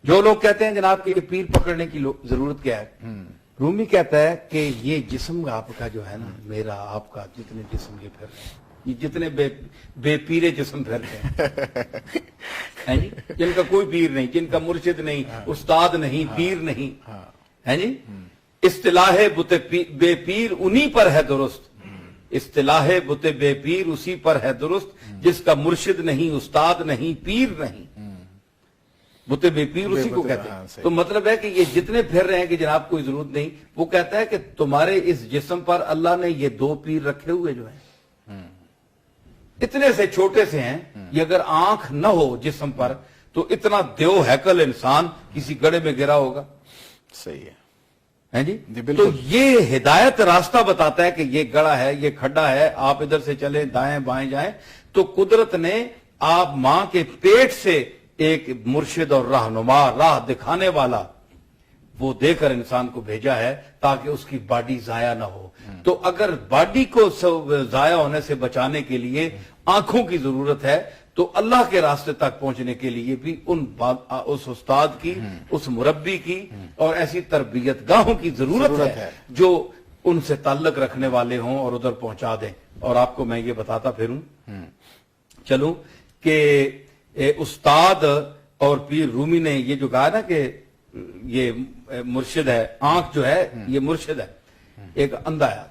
جو لوگ کہتے ہیں جناب کہ یہ پیر پکڑنے کی ضرورت کیا ہے، رومی کہتا ہے کہ یہ جسم آپ کا جو ہے نا، میرا آپ کا جتنے جسم یہ پھر رہے ہیں، یہ جتنے بے پیرے جسم پھر رہے ہیں جی، جن کا کوئی پیر نہیں، جن کا مرشد نہیں، استاد نہیں، پیر نہیں ہے جی، اصطلاح بت بے پیر انہی پر ہے درست، اصطلاح بت بے پیر اسی پر ہے درست، جس کا مرشد نہیں، استاد نہیں، پیر نہیں، بت بے پیر اسی کو کہتے ہیں۔ تو مطلب ہے کہ یہ جتنے پھر رہے ہیں کہ جناب کوئی ضرورت نہیں، وہ کہتا ہے کہ تمہارے اس جسم پر اللہ نے یہ دو پیر رکھے ہوئے جو ہیں، اتنے سے چھوٹے سے ہیں، یہ اگر آنکھ نہ ہو جسم پر تو اتنا دیو ہیکل انسان کسی گڑھے میں گرا ہوگا۔ صحیح ہے جی، بالکل۔ تو یہ ہدایت راستہ بتاتا ہے کہ یہ گڑھا ہے، یہ کھڈا ہے، آپ ادھر سے چلیں، دائیں بائیں جائیں۔ تو قدرت نے آپ ماں کے پیٹ سے ایک مرشد اور رہنما، راہ دکھانے والا وہ دے کر انسان کو بھیجا ہے تاکہ اس کی باڈی ضائع نہ ہو۔ تو اگر باڈی کو ضائع ہونے سے بچانے کے لیے آنکھوں کی ضرورت ہے تو اللہ کے راستے تک پہنچنے کے لیے بھی اس استاد کی، اس مربی کی اور ایسی تربیت گاہوں کی ضرورت ہے جو ان سے تعلق رکھنے والے ہوں اور ادھر پہنچا دیں۔ اور آپ کو میں یہ بتاتا پھروں چلوں کہ استاد اور پیر رومی نے یہ جو کہا نا کہ یہ مرشد ہے، آنکھ جو ہے یہ مرشد ہے، ایک اندھا ہے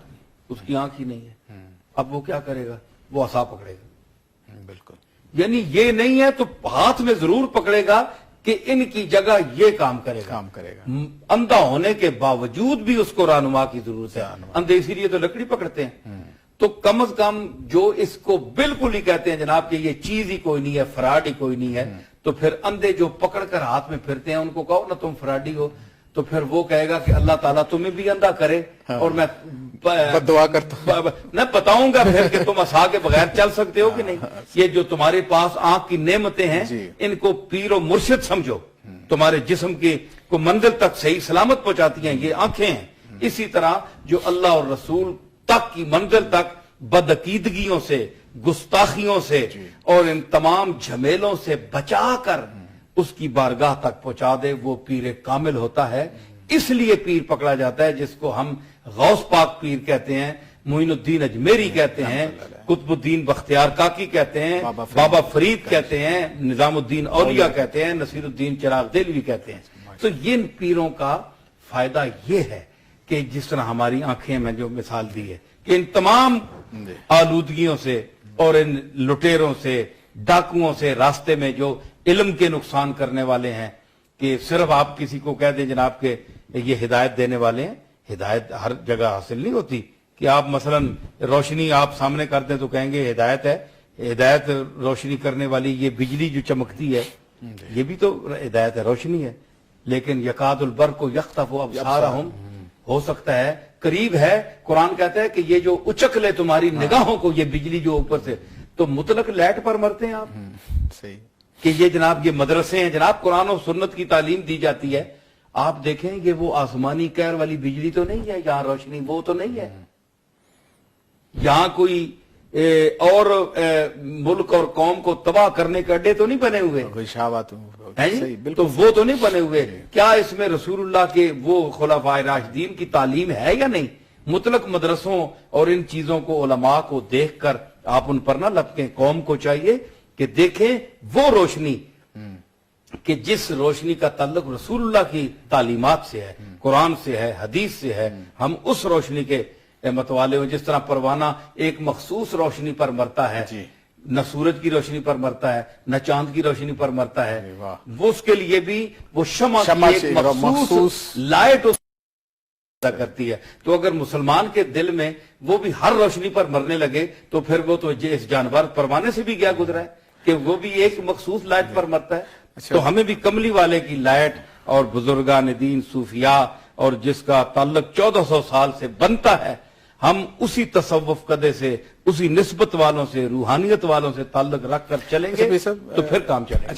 اس کی آنکھ ہی نہیں ہے، اب وہ کیا کرے گا؟ وہ عصا پکڑے گا، بالکل۔ یعنی یہ نہیں ہے تو ہاتھ میں ضرور پکڑے گا کہ ان کی جگہ یہ کام کرے گا۔ اندھا ہونے کے باوجود بھی اس کو رہنما کی ضرورت ہے، اندھے اسی لیے تو لکڑی پکڑتے ہیں۔ تو کم از کم جو اس کو بالکل ہی کہتے ہیں جناب کہ یہ چیز ہی کوئی نہیں ہے، فراڈ ہی کوئی نہیں ہے، تو پھر اندھے جو پکڑ کر ہاتھ میں پھرتے ہیں ان کو کہو نا تم فراڈی ہو، تو پھر وہ کہے گا کہ اللہ تعالیٰ تمہیں بھی اندھا کرے اور میں دعا کرتا ہوں، میں بتاؤں گا پھر کہ تم عصا کے بغیر چل سکتے ہو کہ نہیں۔ یہ جو تمہارے پاس آنکھ کی نعمتیں ہیں ان کو پیر و مرشد سمجھو، تمہارے جسم کی کو منزل تک صحیح سلامت پہنچاتی ہیں یہ آنکھیں ہیں۔ اسی طرح جو اللہ اور رسول تک کی منزل تک بدعقیدگیوں سے، گستاخیوں سے اور ان تمام جھمیلوں سے بچا کر اس کی بارگاہ تک پہنچا دے، وہ پیر کامل ہوتا ہے۔ اس لیے پیر پکڑا جاتا ہے جس کو ہم غوث پاک پیر کہتے ہیں، معین الدین اجمیری کہتے ہیں، قطب الدین بختیار کاکی کہتے ہیں، بابا فرید کہتے ہیں، نظام الدین اولیاء کہتے ہیں، نصیر الدین چراغ دہلوی کہتے ہیں۔ تو ان پیروں کا فائدہ یہ ہے کہ جس طرح ہماری آنکھیں میں جو مثال دی ہے کہ ان تمام آلودگیوں سے اور ان لٹیروں سے، ڈاکوؤں سے راستے میں جو علم کے نقصان کرنے والے ہیں، کہ صرف آپ کسی کو کہہ دیں جناب کہ یہ ہدایت دینے والے ہیں، ہدایت ہر جگہ حاصل نہیں ہوتی کہ آپ مثلا روشنی آپ سامنے کر دیں تو کہیں گے ہدایت ہے، ہدایت روشنی کرنے والی یہ بجلی جو چمکتی ہے یہ بھی تو ہدایت ہے، روشنی ہے، لیکن یکاد البرق یخطف ابصارہم، ہو سکتا ہے قریب ہے۔ قرآن کہتا ہے کہ یہ جو اچک لے تمہاری نگاہوں کو یہ بجلی جو اوپر سے، تو مطلق لائٹ پر مرتے ہیں آپ، صحیح کہ یہ جناب یہ مدرسے ہیں جناب، قرآن و سنت کی تعلیم دی جاتی ہے۔ آپ دیکھیں یہ وہ آسمانی قہر والی بجلی تو نہیں ہے یہاں، روشنی وہ تو نہیں ہے یہاں، کوئی اور ملک اور قوم کو تباہ کرنے کے اڈے تو نہیں بنے ہوئے، تو وہ تو نہیں بنے ہوئے۔ کیا اس میں رسول اللہ کے وہ خلفائے راشدین کی تعلیم ہے یا نہیں؟ مطلق مدرسوں اور ان چیزوں کو علماء کو دیکھ کر آپ ان پر نہ لپکیں، قوم کو چاہیے کہ دیکھیں وہ روشنی کہ جس روشنی کا تعلق رسول اللہ کی تعلیمات سے ہے، قرآن سے ہے، حدیث سے ہے، ہم اس روشنی کے متوالے ہوں۔ جس طرح پروانہ ایک مخصوص روشنی پر مرتا ہے، نہ سورج کی روشنی پر مرتا ہے، نہ چاند کی روشنی پر مرتا ہے، وہ اس کے لیے بھی وہ شمع کی ایک مخصوص لائٹ کرتی ہے۔ تو اگر مسلمان کے دل میں وہ بھی ہر روشنی پر مرنے لگے تو پھر وہ تو اس جانور پروانے سے بھی گیا گزرا ہے کہ وہ بھی ایک مخصوص لائٹ پر مرتا ہے۔ تو ہمیں بھی کملی والے کی لائٹ اور بزرگان دین صوفیاء اور جس کا تعلق 1400 سال سے بنتا ہے، ہم اسی تصوف قدے سے، اسی نسبت والوں سے، روحانیت والوں سے تعلق رکھ کر چلیں گے تو پھر کام چلے گا۔